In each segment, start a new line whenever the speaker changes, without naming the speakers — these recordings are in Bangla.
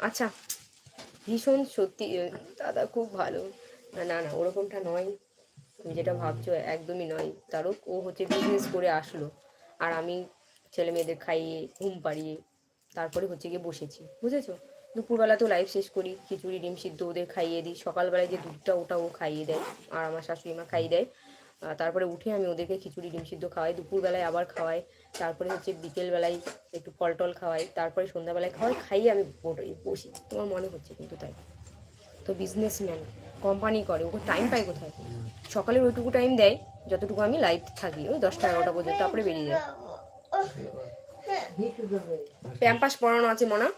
আচ্ছা, ভীষণ সত্যি দাদা খুব ভালো। না না না, ওরকমটা নয়। তুমি যেটা ভাবছো একদমই নয়। তারও ও হচ্ছে বিজনেস করে আসলো, আর আমি ছেলে মেয়েদের খাইয়ে ঘুম পাড়িয়ে তারপরে হচ্ছে গিয়ে বসেছি, বুঝেছো? দুপুরবেলাতেও লাইফ শেষ করি, খিচুড়ি ডিম সিদ্ধ ওদের খাইয়ে দিই, সকালবেলায় যে দুধটা ওটা ও খাইয়ে দেয়, আর আমার শাশুড়ি মা খাইয়ে দেয়। তারপরে উঠে আমি ওদেরকে খিচুড়ি ডিম সিদ্ধ খাওয়াই, দুপুরবেলায় আবার খাওয়াই, তারপরে হচ্ছে বিকেলবেলায় একটু ফল টল খাওয়াই, তারপরে সন্ধ্যাবেলায় খাওয়াই, খাইয়ে আমি বসি। তোমার মনে হচ্ছে কিন্তু তাই? তো বিজনেসম্যান, কোম্পানি করে, ওকে টাইম পায় কোথায়? সকালের ওইটুকু টাইম দেয় যতটুকু আমি লাইট থাকি, ওই 10টা 11টা পর্যন্ত, তারপরে বেরিয়ে যায়। প্যাম্পাস পরানো আছে মনা।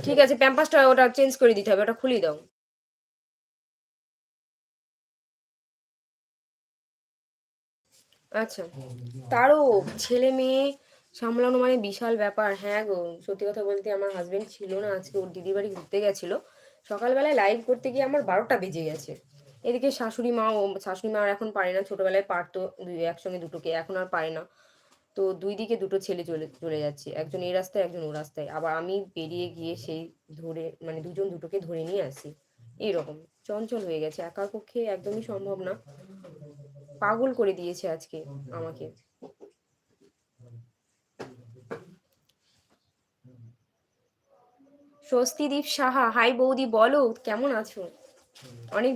ঠিক আছে, প্যাম্পাসটা ওটা চেঞ্জ করে দিতে হবে, ওটা খুলিয়ে দাও। আচ্ছা, তারও ছেলে মেয়ে সামলানো মানে বিশাল ব্যাপার। হ্যাঁ গো, সত্যি কথা বলতে আমার হাজবেন্ড ছিল না আজকে, ওর দিদির বাড়ি ঘুরতে গেছিল। সকালবেলায় লাইভ করতে গিয়ে আমার 12টা বেজে গেছে। এদিকে শাশুড়ি মা আর এখন পারে না, ছোটবেলায় পারতো একসঙ্গে দুটোকে, এখন আর পারে না। তো দুই দিকে দুটো ছেলে চলে চলে যাচ্ছে, একজন এই রাস্তায় একজন ও রাস্তায়, আবার আমি বেরিয়ে গিয়ে সেই ধরে মানে দুজন দুটোকে ধরে নিয়ে আসি। এইরকম চঞ্চল হয়ে গেছে, একার পক্ষে একদমই সম্ভব না। পাগল করে দিয়েছে আজকে আমাকে। স্বস্তিদীপ সাহা, হাই বৌদি, বলো কেমন আছো? অনেক